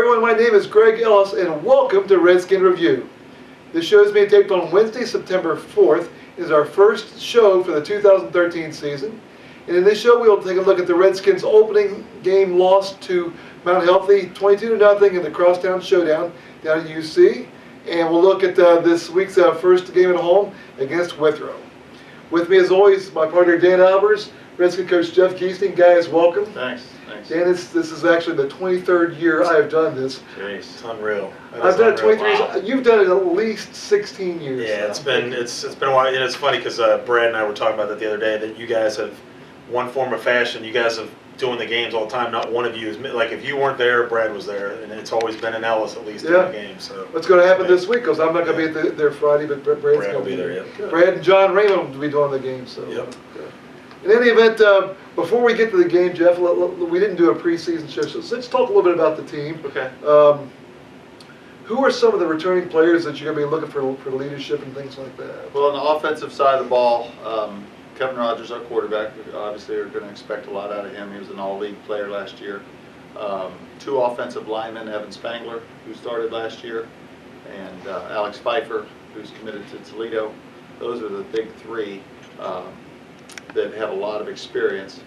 everyone, my name is Greg Ellis and welcome to Redskin Review. This show is being taped on Wednesday, September 4th. It is our first show for the 2013 season. And in this show we will take a look at the Redskins' opening game loss to Mount Healthy 22-0 in the Crosstown Showdown down at UC. And we'll look at this week's first game at home against Withrow. With me as always, my partner Dan Albers, Redskin coach Jeff Giesting. Guys, welcome. Thanks. Dan, this is actually the 23rd year I have done this. Jeez, it's unreal. I've done it 23 years. Wow. You've done it at least 16 years. Yeah, now. it's been a while. And it's funny because Brad and I were talking about that the other day, that you guys have, one form of fashion, you guys have doing the games all the time. Not one of you is, like, if you weren't there, Brad was there, and it's always been an Ellis at least in the game. So what's going to happen this week? Because I'm not going to be there Friday, but Brad's going to be there. Yep. Brad and John Raymond will be doing the game. So. Yep. In any event, before we get to the game, Jeff, we didn't do a preseason show, so let's talk a little bit about the team. Okay. Who are some of the returning players that you're going to be looking for leadership and things like that? Well, on the offensive side of the ball, Kevin Rogers, our quarterback, we obviously are going to expect a lot out of him. He was an all-league player last year. Two offensive linemen, Evan Spangler, who started last year, and Alex Pfeiffer, who's committed to Toledo. Those are the big three that have a lot of experience.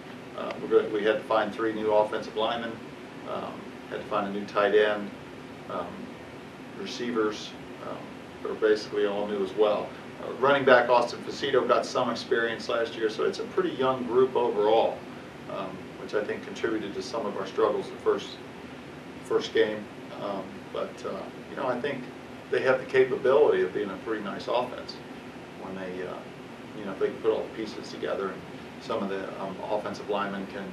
We had to find 3 new offensive linemen, had to find a new tight end, receivers are basically all new as well. Running back Austin Facito got some experience last year, so it's a pretty young group overall, which I think contributed to some of our struggles the first game. You know, I think they have the capability of being a pretty nice offense when they, you know, if they can put all the pieces together, and some of the offensive linemen can,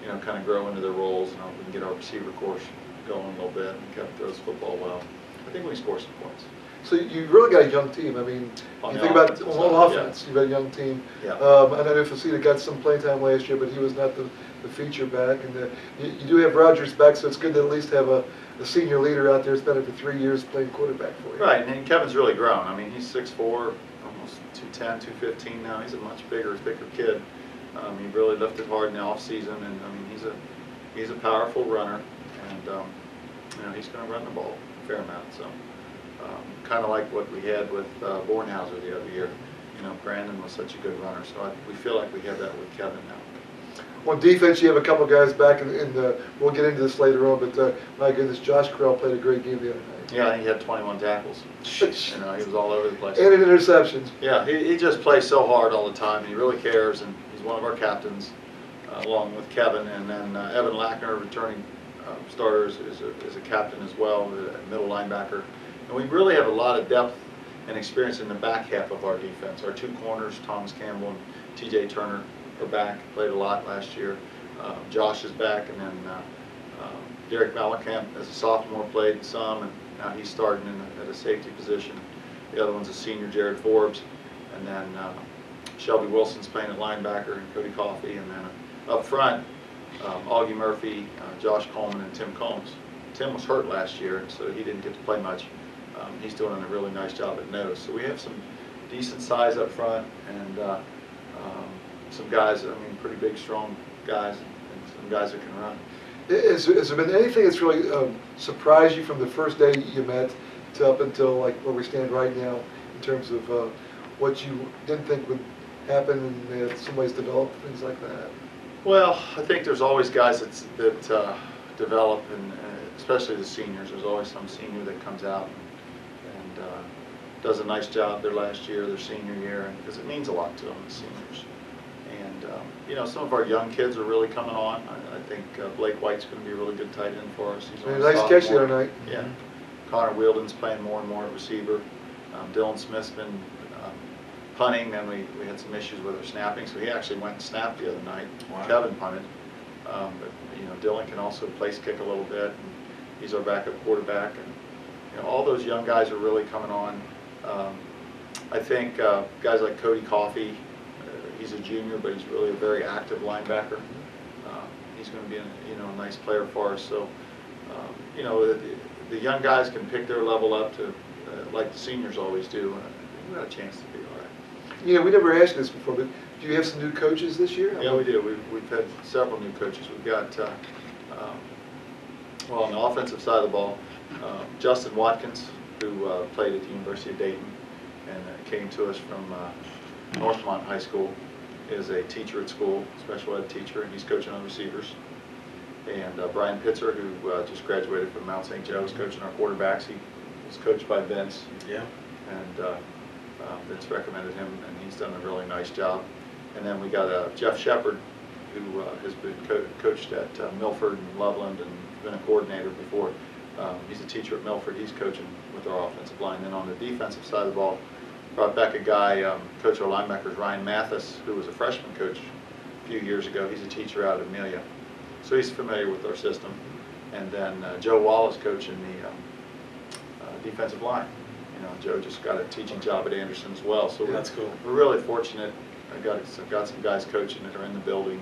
you know, kind of grow into their roles, and we can get our receiver course going a little bit, and Kevin throws football well. I think we can score some points. So you've really got a young team. I mean, you think about on offense, you've got a young team. Yeah. I know Facita got some playing time last year, but he was not the feature back. And you do have Rogers back, so it's good to at least have a senior leader out there who's been there for 3 years playing quarterback for you. Right, and Kevin's really grown. I mean, he's 6'4", almost 210, 215 now. He's a much bigger, thicker kid. He really lifted hard in the off season, and I mean, he's a powerful runner, and you know, he's going to run the ball a fair amount. So kind of like what we had with Bornhauser the other year. You know, Brandon was such a good runner, so we feel like we have that with Kevin now. On defense, you have a couple guys back in the. We'll get into this later on, but my goodness, Josh Correll played a great game the other night. Yeah, he had 21 tackles. You know, he was all over the place. And an interception. Yeah, he just plays so hard all the time. He really cares, and he's one of our captains, along with Kevin. And then Evan Lackner, returning starter, is a captain as well, a middle linebacker. And we really have a lot of depth and experience in the back half of our defense. Our 2 corners, Thomas Campbell and T.J. Turner, are back. Played a lot last year. Josh is back, and then Derek Malakamp, as a sophomore, played some, and now he's starting at a safety position. The other one's a senior, Jared Forbes, and then Shelby Wilson's playing at linebacker, and Cody Coffey, and then up front, Augie Murphy, Josh Coleman, and Tim Combs. Tim was hurt last year, so he didn't get to play much. He's doing a really nice job at nose. So we have some decent size up front, and some guys, I mean, pretty big, strong guys, and some guys that can run. Has there been anything that's really surprised you from the first day you met to up until like where we stand right now in terms of what you didn't think would happen and in some ways develop, things like that? Well, I think there's always guys that develop, and especially the seniors. There's always some senior that comes out and does a nice job their last year, their senior year, because it means a lot to them, the seniors. And you know, some of our young kids are really coming on. I think Blake White's going to be a really good tight end for us. He's a nice catch the other night. Yeah. Connor Wheeldon's playing more and more at receiver. Dylan Smith's been punting, and we had some issues with our snapping, so he actually went and snapped the other night. Wow. Kevin punted. But you know, Dylan can also place kick a little bit, and he's our backup quarterback. And you know, all those young guys are really coming on. I think guys like Cody Coffey, he's a junior, but he's really a very active linebacker. He's going to be a nice player for us. So you know, the young guys can pick their level up to like the seniors always do. We've got a chance to be all right. You know, we never asked this before, but do you have some new coaches this year? Yeah, we do. We've had several new coaches. We've got Well, on the offensive side of the ball, Justin Watkins, who played at the University of Dayton and came to us from Northmont High School, is a teacher at school, special ed teacher, and he's coaching on receivers. And Brian Pitzer, who just graduated from Mount St. Joe, is coaching our quarterbacks. He was coached by Vince. Yeah. And Vince recommended him, and he's done a really nice job. And then we got Jeff Shepard, who has been coached at Milford and Loveland and been a coordinator before. He's a teacher at Milford. He's coaching with our offensive line. Then on the defensive side of the ball, brought back a guy, coach our linebackers, Ryan Mathis, who was a freshman coach a few years ago. He's a teacher out of Amelia. So he's familiar with our system. And then Joe Wallace coaching the defensive line. You know, Joe just got a teaching job at Anderson as well. So that's cool. We're really fortunate. I've got some guys coaching that are in the building,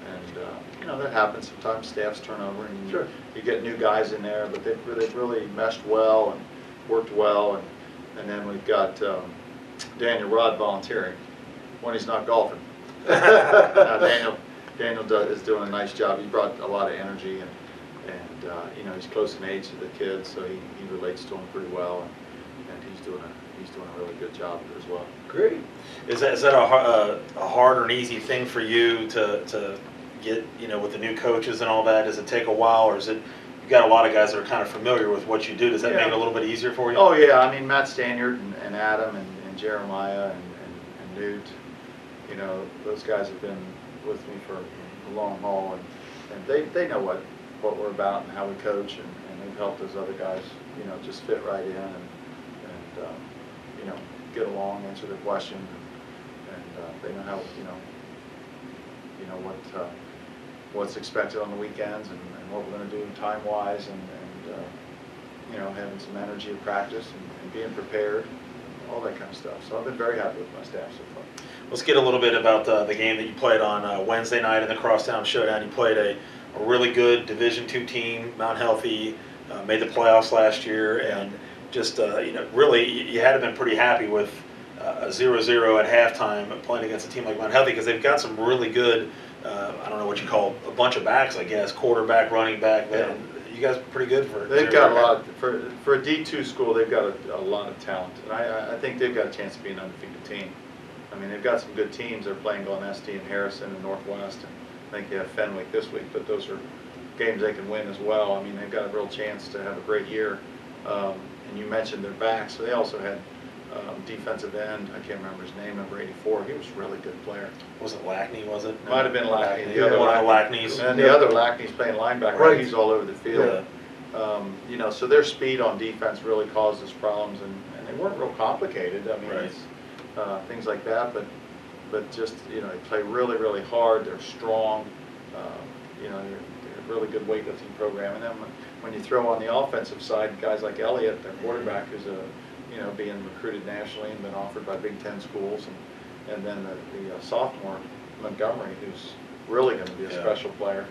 and you know, that happens sometimes. Staffs turn over, and Sure. you get new guys in there, but they've really meshed well and worked well. And then we've got Daniel Rod volunteering when he's not golfing. Now Daniel is doing a nice job. He brought a lot of energy, and you know, he's close in age to the kids, so he relates to them pretty well, and he's doing a really good job as well. Great. Is that a hard or an easy thing for you to get, you know, with the new coaches and all that? Does it take a while, or is it, you've got a lot of guys that are kind of familiar with what you do? Does that make it a little bit easier for you? Oh yeah, I mean, Matt Stanyard and Adam and Jeremiah and Newt, you know, those guys have been with me for a long haul, and they know what we're about and how we coach, and they've helped those other guys, you know, just fit right in and you know, get along, answer their questions, and they know how, you know what's expected on the weekends, and what we're going to do time-wise, and you know, having some energy of practice, and being prepared, all that kind of stuff. So I've been very happy with my staff so far. Let's get a little bit about the game that you played on Wednesday night in the Crosstown Showdown. You played a really good Division II team, Mount Healthy, made the playoffs last year, and just, you know, really, you had to have been pretty happy with a 0-0 at halftime playing against a team like Mount Healthy, because they've got some really good, I don't know what you call, a bunch of backs, I guess, quarterback, running back. Yeah. You guys are pretty good for. They've got a lot for a D2 school. They've got a lot of talent, and I think they've got a chance to be an undefeated team. I mean, they've got some good teams. They're playing Glen and Harrison and Northwest, and I think they have Fenwick this week. But those are games they can win as well. I mean, they've got a real chance to have a great year. And you mentioned their backs, so they also had defensive end. I can't remember his name, number 84. He was a really good player. Was it Lackney? Was it? Might have been Lackney. The other one of the Lackneys. And the other Lackney's playing linebacker. Right. He's all over the field. Yeah. You know, so their speed on defense really caused us problems, and they weren't real complicated. I mean, Right. it's, things like that, but just, you know, they play really, really hard. They're strong. You know, they're a really good weightlifting program. And then when you throw on the offensive side, guys like Elliott, their quarterback, who's you know, being recruited nationally and been offered by Big Ten schools, and then the sophomore Montgomery, who's really going to be a special player.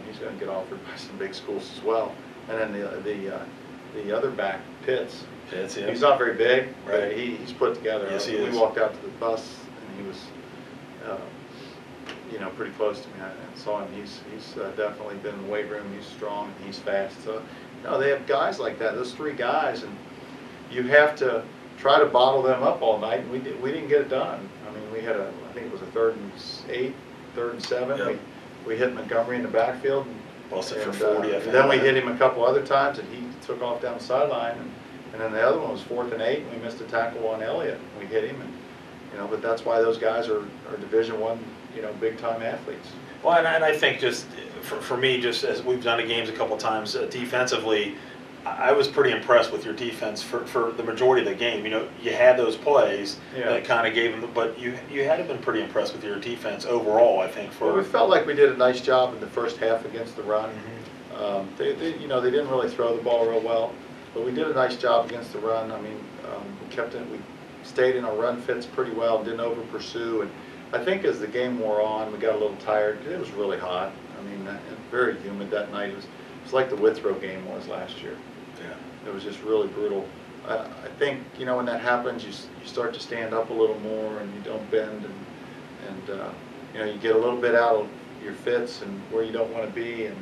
He's going to get offered by some big schools as well. And then the other back, Pitts. Pitts, yeah. He's not very big, Right. but he's put together. Yes, he we is. walked out to the bus, and he was, you know, pretty close to me. I saw him. He's definitely been in the weight room. He's strong and he's fast. So, you know, they have guys like that. Those three guys, and you have to try to bottle them up all night. And we didn't get it done. I mean, we had I think it was a 3rd and 8, 3rd and 7. Yep. We hit Montgomery in the backfield. Busted for 40, I think. And then we hit him a couple other times, and he took off down the sideline. And then the other one was 4th and 8, and we missed a tackle on Elliott. We hit him, and you know, but that's why those guys are Division I, you know, big time athletes. Well, and I think just for me, just as we've done the games a couple times, defensively, I was pretty impressed with your defense for the majority of the game. You know, you had those plays that kind of gave them, but you had to have been pretty impressed with your defense overall, I think. Well, we felt like we did a nice job in the first half against the run. They you know, they didn't really throw the ball real well, but we did a nice job against the run. I mean, we stayed in our run fits pretty well and didn't over pursue. And I think as the game wore on, we got a little tired. It was really hot. I mean, very humid that night. It was like the Withrow game was last year. Yeah. It was just really brutal. I think, you know, when that happens, you start to stand up a little more, and you don't bend, and you know, you get a little bit out of your fits and where you don't want to be, and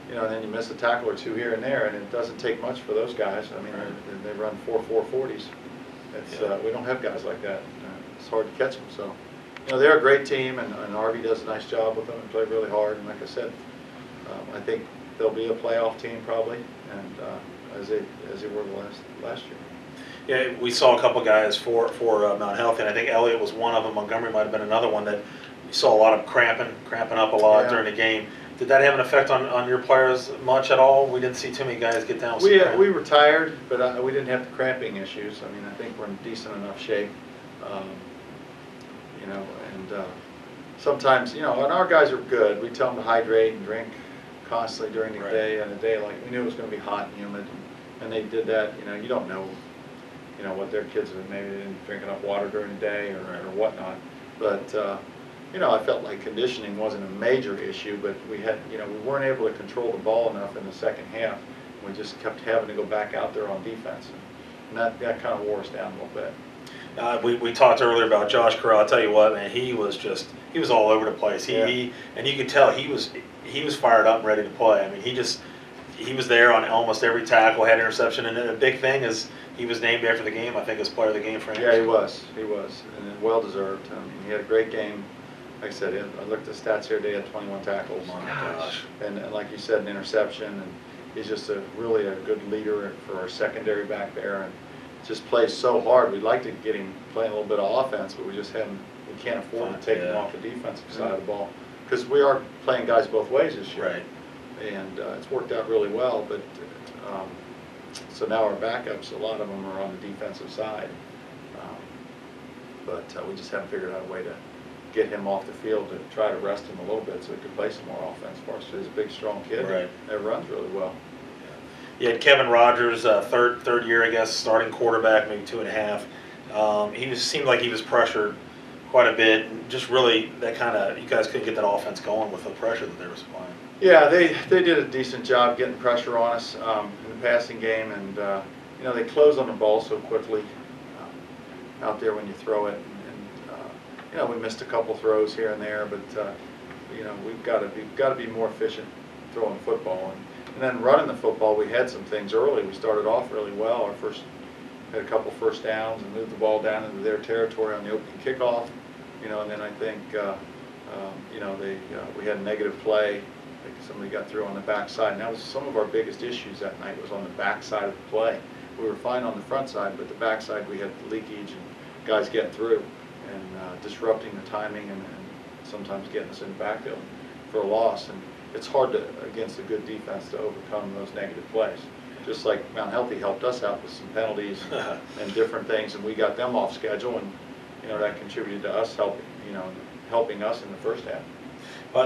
you know, and then you miss a tackle or two here and there, and it doesn't take much for those guys. I mean, they run 4.40s. It's we don't have guys like that. It's hard to catch them. So, you know, they're a great team, and Harvey does a nice job with them and play really hard. And like I said, I think they'll be a playoff team probably, and as they were last year. Yeah, we saw a couple guys for Mount Healthy, and I think Elliott was one of them. Montgomery might have been another one that you saw a lot of cramping up a lot during the game. Did that have an effect on your players much at all? We didn't see too many guys get down. We were tired, but we didn't have the cramping issues. I mean, I think we're in decent enough shape. You know, and sometimes, you know, and our guys are good. We tell them to hydrate and drink constantly during the day. And a day like we knew it was going to be hot and humid, and they did that. You know, you don't know, you know, what their kids are. Maybe they didn't drink enough water during the day or whatnot. But you know, I felt like conditioning wasn't a major issue, but we had, you know, we weren't able to control the ball enough in the second half. We just kept having to go back out there on defense, and that kind of wore us down a little bit. We talked earlier about Josh Corral. I'll tell you what, man, he was all over the place. He and you could tell he was fired up and ready to play. I mean, he was there on almost every tackle, had interception, and the big thing is he was named after the game, I think, as player of the game for him. Yeah, he was, and well deserved. I mean, he had a great game. Like I said, I looked at the stats here today. He had 21 tackles. Oh my gosh. And like you said, an interception, and he's just really a good leader for our secondary back there, and just plays so hard. We'd like to get him playing a little bit of offense, but we can't afford to take him off the defensive side of the ball, because we are playing guys both ways this year. Right. And it's worked out really well, but so now our backups, a lot of them are on the defensive side, but we just haven't figured out a way to get him off the field to try to rest him a little bit so he could play some more offense for us. He's a big, strong kid. Right. And runs really well. You had Kevin Rogers, third year, I guess, starting quarterback, maybe 2.5. He seemed like he was pressured quite a bit, and just really that kind of, you guys couldn't get that offense going with the pressure that they were supplying. Yeah, they did a decent job getting pressure on us in the passing game, and you know, they close on the ball so quickly out there when you throw it. You know, we missed a couple throws here and there, but you know, we've got to be more efficient throwing the football, and then running the football. We had some things early. We started off really well. Had a couple first downs and moved the ball down into their territory on the opening kickoff. You know, and then I think you know, we had a negative play. I think somebody got through on the backside, and that was some of our biggest issues that night. Was on the backside of the play. We were fine on the front side, but the backside we had leakage and guys getting through and disrupting the timing and sometimes getting us in the backfield for a loss. And it's hard against a good defense to overcome those negative plays. Just like Mount Healthy helped us out with some penalties and different things, and we got them off schedule, and you know, that contributed to us helping us in the first half.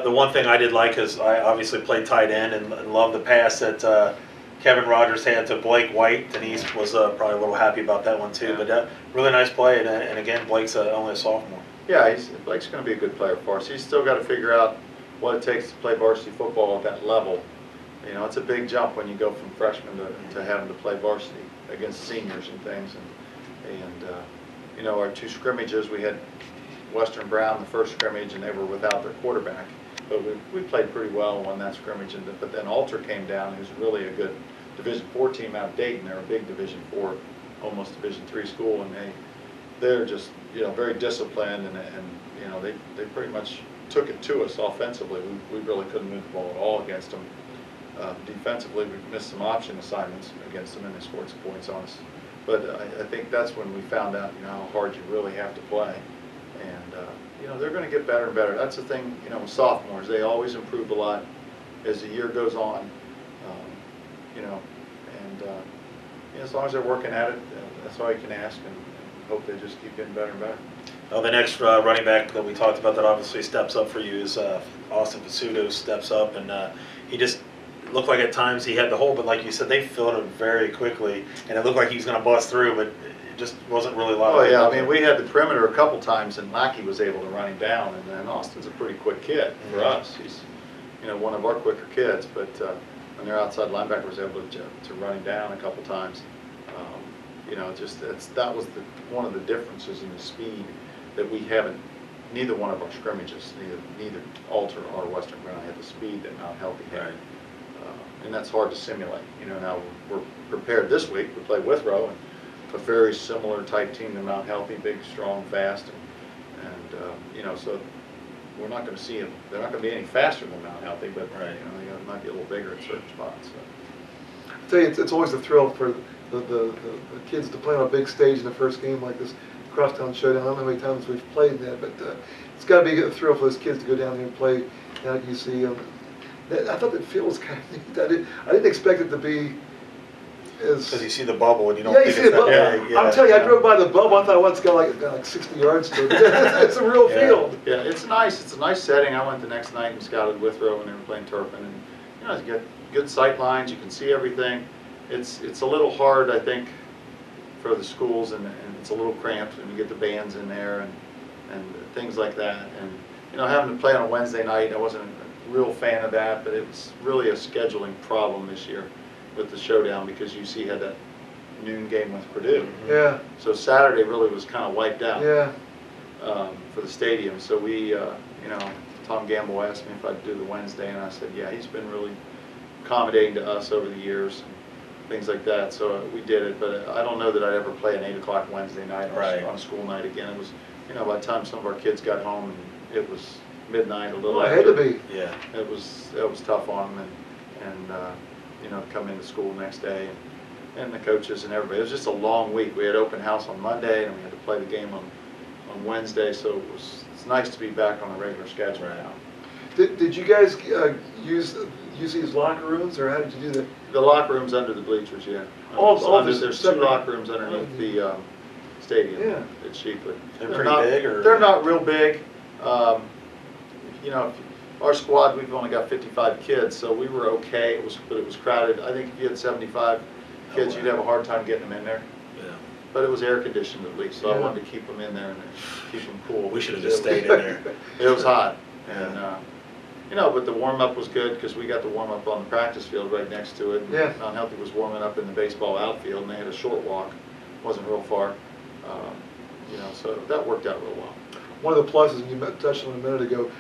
The one thing I did like is I obviously played tight end and loved the pass that Kevin Rogers had to Blake White. Denise was probably a little happy about that one too. Yeah. But really nice play, and again, Blake's only a sophomore. Yeah, Blake's going to be a good player for us. He's still got to figure out what it takes to play varsity football at that level. You know, it's a big jump when you go from freshman to having to play varsity against seniors and things. And you know, our two scrimmages, we had Western Brown the first scrimmage, and they were without their quarterback. But we played pretty well and won that scrimmage. But then Alter came down, who's really a good Division IV team out of Dayton. They're a big Division IV, almost Division III school, and they're just, you know, very disciplined, and you know, they pretty much took it to us offensively. We really couldn't move the ball at all against them. Defensively, we missed some option assignments against them, and they scored some points on us. But I think that's when we found out, you know, how hard you really have to play. And you know, they're going to get better and better. That's the thing, you know, with sophomores, they always improve a lot as the year goes on. You know, and you know, as long as they're working at it, that's all you can ask, and hope they just keep getting better and better. Well, the next running back that we talked about that obviously steps up for you is Austin Pasuto. Steps up, and he just looked like at times he had the hole, but like you said, they filled it very quickly, and it looked like he was going to bust through, but it just wasn't really a lot. Oh yeah, I mean, we had the perimeter a couple times, and Lackey was able to run him down, and then Austin's a pretty quick kid for us. He's, you know, one of our quicker kids, but when their outside linebacker was able to run him down a couple times, you know, that was one of the differences in the speed that we haven't. Neither one of our scrimmages, neither Alter or Western Brown had the speed that Mount Healthy had. Right. and that's hard to simulate. You know, now we're prepared this week to play Withrow, and a very similar type team to Mount Healthy, big, strong, fast, and you know, so we're not going to see them. They're not going to be any faster than Mount Healthy, but Right. you know, they might be a little bigger at certain spots. So. I tell you, it's always a thrill for the kids to play on a big stage in the first game like this Crosstown Showdown. I don't know how many times we've played that, but it's got to be a thrill for those kids to go down there and play down at UC. I thought that field was kind of neat. I didn't expect it to be as... Because you see the bubble and you don't Yeah, you think see it's the bubble. that big. I'm telling you, I drove by the bubble. I thought, well, it's got like 60 yards to it. It's a real field. Yeah, it's nice. It's a nice setting. I went the next night and scouted Withrow when they were playing Turpin, and you know, you get good sight lines. You can see everything. It's a little hard, I think, for the schools, and it's a little cramped, and you get the bands in there and things like that. And you know, having to play on a Wednesday night, I wasn't a real fan of that, but it was really a scheduling problem this year with the showdown because UC had that noon game with Purdue. Yeah. So Saturday really was kind of wiped out. Yeah. For the stadium. So we, you know, Tom Gamble asked me if I'd do the Wednesday, and I said, yeah, he's been really accommodating to us over the years and things like that. So we did it, but I don't know that I'd ever play an 8 o'clock Wednesday night on a school night again. It was, you know, by the time some of our kids got home, it was midnight, a little Well, it after. had to be. Yeah. It was tough on them, and you know, come into school the next day, and the coaches and everybody. It was just a long week. We had open house on Monday, and we had to play the game on Wednesday, so it's nice to be back on a regular schedule now. Did you guys use UC's locker rooms, or how did you do that? The locker rooms under the bleachers, yeah. There's two locker rooms underneath the stadium. Yeah. At Sheepwood. They're pretty big, or they're not real big. You know, our squad, we've only got 55 kids, so we were okay. But it was crowded. I think if you had 75 kids, you'd have a hard time getting them in there. Yeah. But it was air conditioned at least, so Yeah. I wanted to keep them in there and keep them cool. We should have just stayed in there. It was hot, and you know, but the warm up was good because we got the warm up on the practice field right next to it. Yeah. Mount Healthy was warming up in the baseball outfield, and they had a short walk, wasn't real far. You know, so that worked out real well. One of the pluses, and you touched on it a minute ago,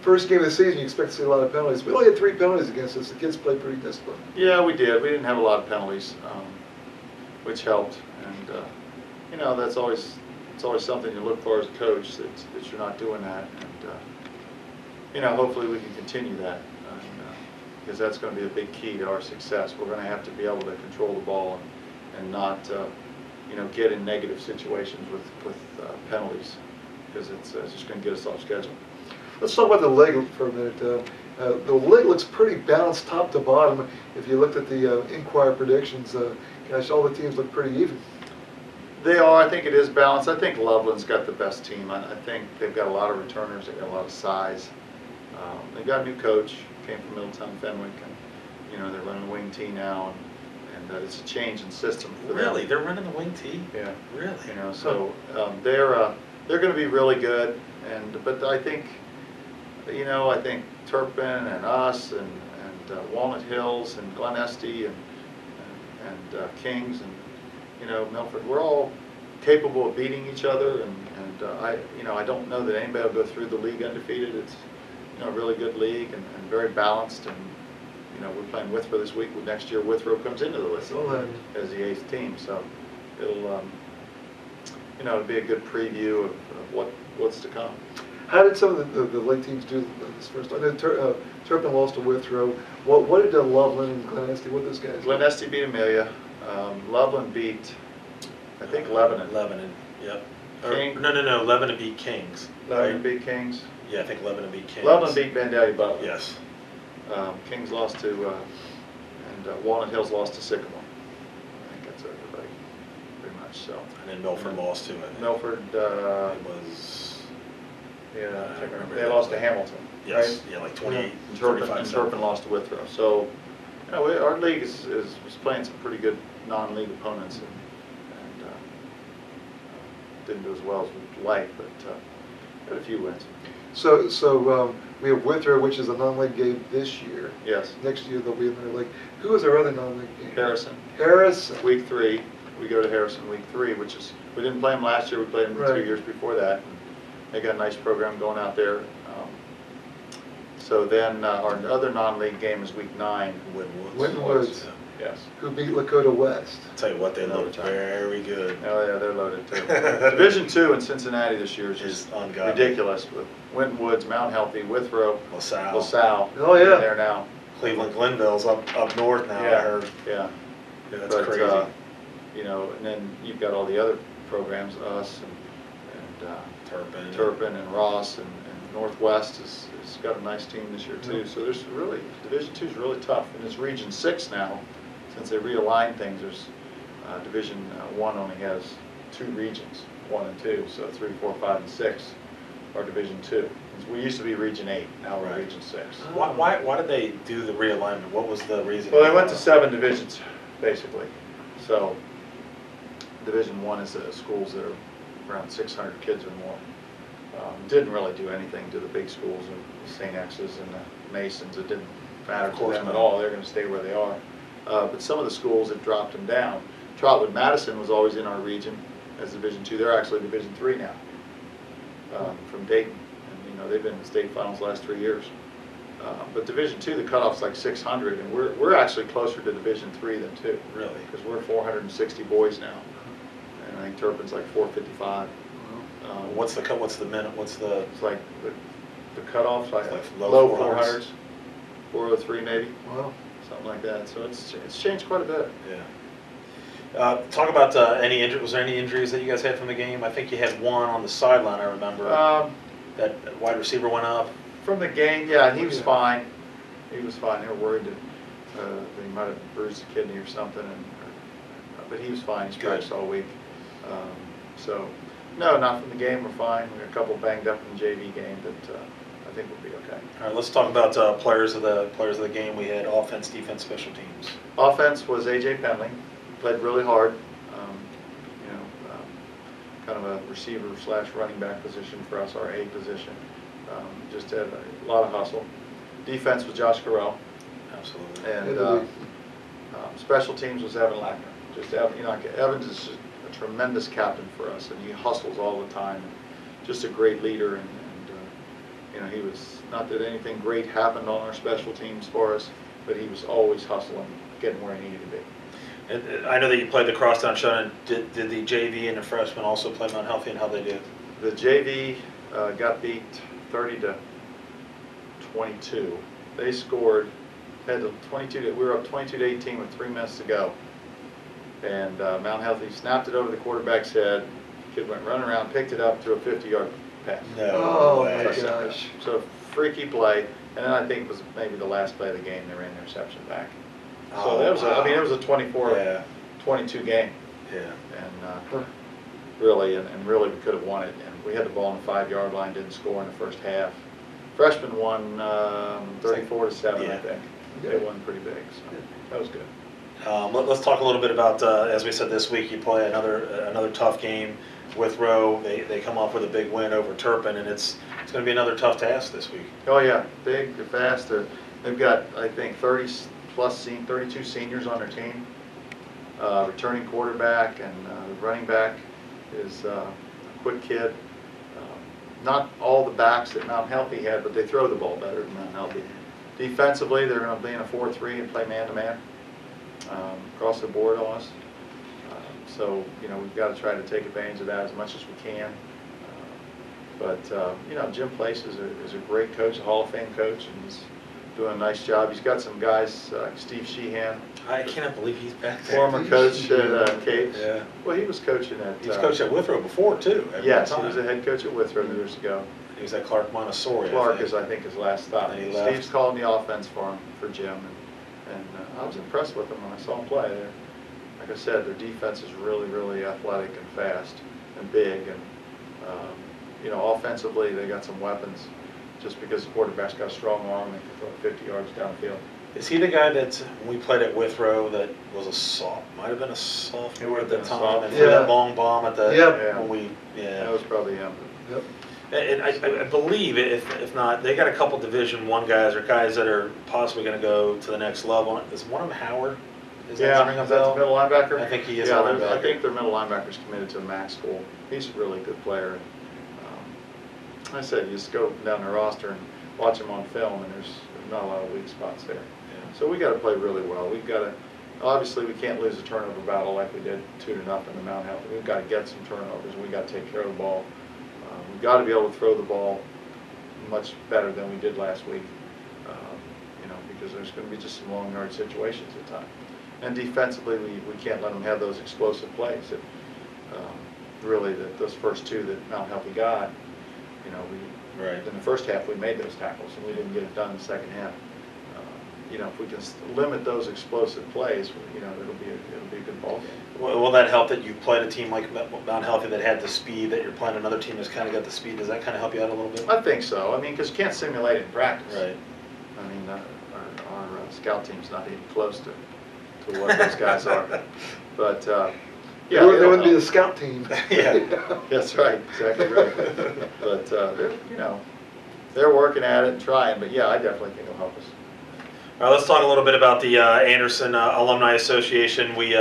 first game of the season, you expect to see a lot of penalties. We only had 3 penalties against us. The kids played pretty disciplined. Yeah, we did. We didn't have a lot of penalties, which helped. And you know, it's always something you look for as a coach, that you're not doing that. And you know, hopefully we can continue that, because that's going to be a big key to our success. We're going to have to be able to control the ball and not you know, get in negative situations with penalties, because it's just going to get us off schedule. Let's talk about the leg for a minute. The leg looks pretty balanced top to bottom. If you looked at the Inquirer predictions, gosh, all the teams look pretty even. They are. I think it is balanced. I think Loveland's got the best team. I think they've got a lot of returners. They've got a lot of size. They've got a new coach, came from Middletown Fenwick, and you know, they're running wing T now, and it's a change in system for them. Really? They're running the wing T? Yeah. Really? You know, so they're going to be really good, but I think, you know, I think Turpin and us and Walnut Hills and Glen Estee and Kings and, you know, Milford, we're all capable of beating each other, and I don't know that anybody will go through the league undefeated. It's, you know, a really good league and very balanced, and you know, we're playing Withrow this week. Next year Withrow comes into the list as the 8th team, so it'll you know, it'll be a good preview of what's to come. How did some of the league teams do this first? I know Turpin lost to Withrow. What did Loveland and Glen Estee? What those guys? Glen Estee beat Amelia. Loveland beat, I think, Lebanon. Lebanon, yep. King. No. Lebanon beat Kings. Lebanon beat Kings. Yeah, I think Lebanon beat Kings. Lebanon beat Vandalia Butler. Yes. Kings lost to, and Walnut Hills lost to Sycamore. I think that's everybody, pretty much. So. And then Milford lost to it. Milford. It was. Yeah, I can't remember. they lost to Hamilton. Yes. Right? Yeah, like 28. And 35. Turpin lost to Withrow. So, you know, our league was playing some pretty good non-league opponents, and didn't do as well as we'd like, but had a few wins. So we have Withrow, which is a non-league game this year. Yes. Next year they'll be in their league. Who is our other non-league game? Harrison. Harrison. Week 3. We go to Harrison week 3, which is, we didn't play them last year. We played them the 2 years before that. And they got a nice program going out there. So then our other non-league game is week 9. Winton Woods, Yes. who beat Lakota West. I'll tell you what, they look very good. Oh yeah, they're loaded too. Division II in Cincinnati this year is just ungodly. ridiculous with Winton Woods, Mount Healthy, Withrow, LaSalle. Oh, yeah. There now. Cleveland Glenville's up north now. I Yeah. heard. Yeah. Yeah, that's But, crazy. you know, and then you've got all the other programs, us and Turpin and Ross and Northwest has got a nice team this year too. So there's really, Division II is really tough, and it's Region 6 now. Since they realigned things, there's Division 1 only has 2 regions, 1 and 2, so 3, 4, 5, and 6 are Division 2. We used to be Region 8, now we're Region 6. Why did they do the realignment? What was the reason? Well, they went to 7 divisions, basically. So Division 1 is schools that are around 600 kids or more. Didn't really do anything to the big schools, the St. X's and the Masons. It didn't matter to them at all. They're going to stay where they are. But some of the schools have dropped them down. Trotwood Madison was always in our region as Division 2. They're actually Division 3 now, from Dayton. And, you know, they've been in the state finals the last 3 years. But Division 2, the cutoff's like 600, and we're actually closer to Division 3 than 2. Really? Because we're 460 boys now, and I think Turpin's like 455. What's the minute? What's the? It's like the cutoff's like low low 400s, 403 maybe. Wow. Something like that. So it's changed quite a bit. Yeah. Talk about any injuries. Was there any injuries that you guys had from the game? I think you had one on the sideline. I remember that wide receiver went up. From the game, yeah, he was fine. He was fine. They were worried that he might have bruised a kidney or something, but he was fine. He's practiced all week. So, no, not from the game. We're fine. We got a couple banged up in the JV game, but I think we'll be okay. All right, let's talk about players of the game. We had offense, defense, special teams. Offense was A.J. Penley. Played really hard. You know, kind of a receiver / running back position for us, our A position. Just had a lot of hustle. Defense was Josh Carell. Absolutely. And special teams was Evan Lackner. Just Evan, you know, Evans is just a tremendous captain for us, and he hustles all the time. Just a great leader, and you know, he was, not that anything great happened on our special teams for us, but he was always hustling, getting where he needed to be. And I know that you played the crosstown showdown. Did the JV and the freshmen also play Mount Healthy, and how they did? The JV got beat 30-22. They scored, had 22. We were up 22-18 with 3 minutes to go, and Mount Healthy snapped it over the quarterback's head. Kid went running around, picked it up, threw a 50-yard pass. No way. My gosh. So freaky play, and then I think it was maybe the last play of the game. They ran the interception back. So that was, I mean, it was a 24-22 game. Yeah. And really, and really, we could have won it. And we had the ball on the 5-yard line, didn't score in the first half. Freshmen won 34-7, I think. They won pretty big, so that was good. Let's talk a little bit about, as we said this week, you play another tough game with Rowe. They come off with a big win over Turpin, and it's going to be another tough task this week. Oh yeah, big, they're fast. They've got, I think, 32 seniors on their team. Returning quarterback and running back is a quick kid. Not all the backs that Mount Healthy had, but they throw the ball better than Mount Healthy. Defensively, they're going to be in a 4-3 and play man-to-man across the board on us. So, you know, we've got to try to take advantage of that as much as we can. But you know, Jim Place is a great coach, a Hall of Fame coach, and he's doing a nice job. He's got some guys, Steve Sheehan. I cannot believe he's back there. Former coach at Capes. Yeah. Well, he was coaching at... He was coached at Withrow before, too. Yes, he was a head coach at Withrow years ago. He was at Clark Montessori. Clark is, I think, his last stop. Steve's calling the offense for him, for Jim, and I was impressed with him when I saw him play. Like I said, their defense is really, really athletic and fast and big, and you know, offensively they got some weapons. Just because the quarterback's got a strong arm, they can throw 50 yards downfield. Is he the guy that, when we played at Withrow, that was might have been a sophomore at the time, and threw that long bomb at the, when we, That was probably him. Yep. And I believe, if not, they got a couple Division I guys, or guys that are possibly going to go to the next level. Is one of them Howard? Is that the middle linebacker? I think he is. Yeah, I think their middle linebacker's committed to a MAC school. He's a really good player. I said, you just go down the roster, and watch them on film, and there's not a lot of weak spots there. Yeah. So we got to play really well. We've got to, obviously we can't lose a turnover battle like we did 2-0 in Mount Healthy. We've got to get some turnovers. We've got to take care of the ball. We've got to be able to throw the ball much better than we did last week, because there's going to be just some long yard situations at times. And defensively, we can't let them have those explosive plays. Really, those first two that Mount Healthy got, in the first half we made those tackles, and we didn't get it done in the second half. If we can limit those explosive plays, it'll be a good ball game. Will that help that you played a team like Mount Healthy that had the speed, that you're playing another team that's kind of got the speed? Does that kind of help you out a little bit? I think so. Because you can't simulate it in practice. Right. Our scout team's not even close to what those guys are. But yeah, they wouldn't be the scout team. Yeah. That's right. Exactly right. But they're working at it and trying. But yeah, I definitely think it'll help us. All right, let's talk a little bit about the Anderson Alumni Association. We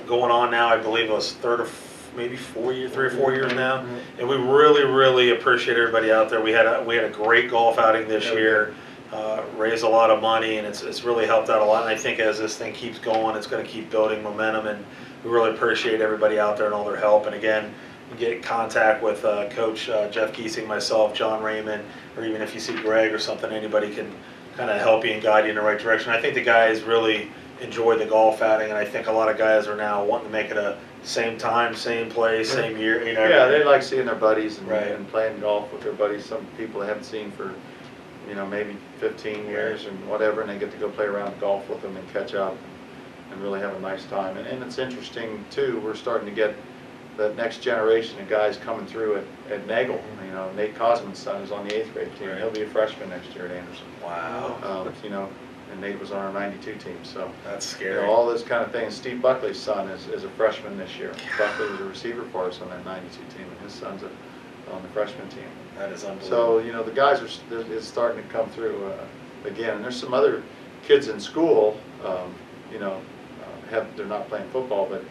going on now, I believe it was maybe 3 or 4 years now, and we really appreciate everybody out there. We had a great golf outing this year, raised a lot of money, and it's really helped out a lot. And I think as this thing keeps going, it's going to keep building momentum, and we really appreciate everybody out there and all their help. And again, you get in contact with Coach Jeff Giesting, myself, John Raymond, or even if you see Greg or something, anybody can kind of help you and guide you in the right direction. I think the guys really enjoy the golf outing, and I think a lot of guys are now wanting to make it a same time, same place, same year. Yeah, they like seeing their buddies and, right. and playing golf with their buddies. Some people they haven't seen for, maybe 15 years and whatever, and they get to go play around golf with them and catch up and really have a nice time. And it's interesting too. We're starting to get the next generation of guys coming through at Nagel. Nate Cosman's son is on the 8th grade team. Right. He'll be a freshman next year at Anderson. Wow. And Nate was on our 92 team. So That's scary. all those kind of things. Steve Buckley's son is a freshman this year. Buckley was a receiver for us on that 92 team, and his son's on the freshman team. That is unbelievable. So the guys it's starting to come through again. And there's some other kids in school. They're not playing football, but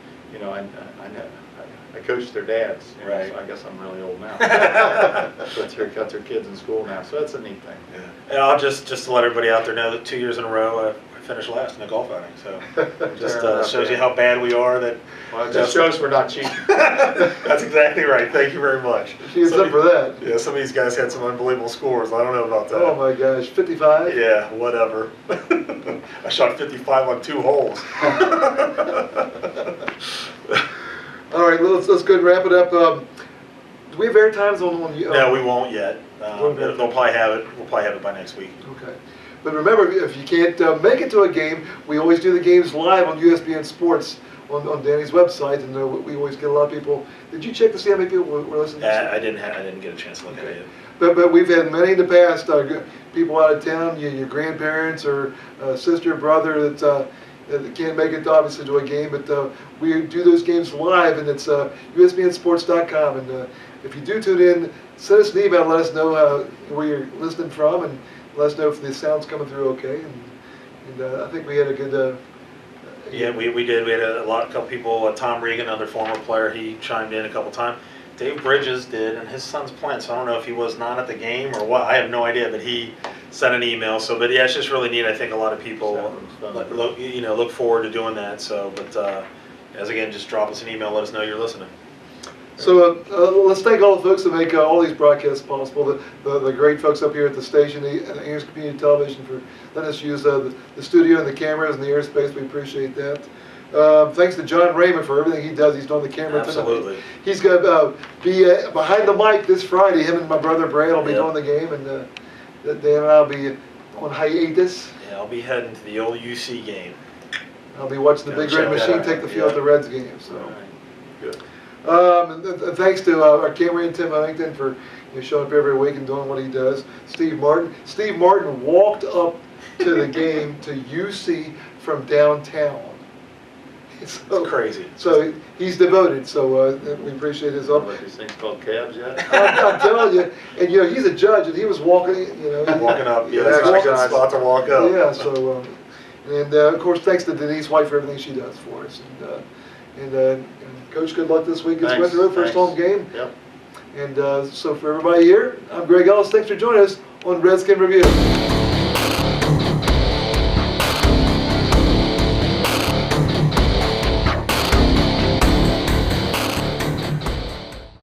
I coach their dads. Right. So I guess I'm really old now. But they've got their kids in school now, so that's a neat thing. Yeah. And I'll just to let everybody out there know that 2 years in a row I finished last in a golf outing. So just shows you how bad we are. That it just shows we're not cheating. That's exactly right. Thank you very much. She gets up for that. Yeah, some of these guys had some unbelievable scores. I don't know about that. Oh my gosh, 55? Yeah, whatever. I shot 55 on 2 holes. All right, well, let's go and wrap it up. Do we have air times on you? No, we won't yet. They'll probably have it. We'll probably have it by next week. Okay. But remember, if you can't make it to a game, we always do the games live on USBN Sports on Danny's website, and we always get a lot of people. Did you check to see how many people were listening? I didn't get a chance to look at it yet. But we've had many in the past, people out of town, your grandparents or sister, brother that can't make it obviously to a game, but we do those games live, and it's USBNsports.com. And if you do tune in, send us an email, let us know where you're listening from, and let us know if the sound's coming through okay. And I think we had a good. Yeah, we did. We had a couple people. Tom Regan, another former player, he chimed in a couple times. Dave Bridges did, and his son's playing, so I don't know if he was not at the game or what. I have no idea, but he sent an email. So, but yeah, it's just really neat. I think a lot of people look forward to doing that. So, but as again, just drop us an email, let us know you're listening. So let's thank all the folks that make all these broadcasts possible. The great folks up here at the station, the Anderson Community Television, for letting us use the studio and the cameras and the airspace. We appreciate that. Thanks to John Raymond for everything he does. He's doing the camera Absolutely. tonight. He's going to be behind the mic this Friday. Him and my brother Brad will be doing the game, and Dan and I will be on hiatus. Yeah, I'll be heading to the old UC game. I'll be watching the Big Red Machine take the field at the Reds game. So. Good. And thanks to our cameraman Tim Huntington for showing up every week and doing what he does. Steve Martin walked up to the game to UC from downtown. It's crazy. So he's devoted. So we appreciate his help. Like these things called cabs yet? I'm telling you, and he's a judge, and he was walking. Walking up. Yeah, that's a good spot to walk up. Yeah. So and of course, thanks to Denise White for everything she does for us. And Coach, good luck this week. It's West Road, first home game. Yep. And so for everybody here, I'm Greg Ellis. Thanks for joining us on Redskin Review.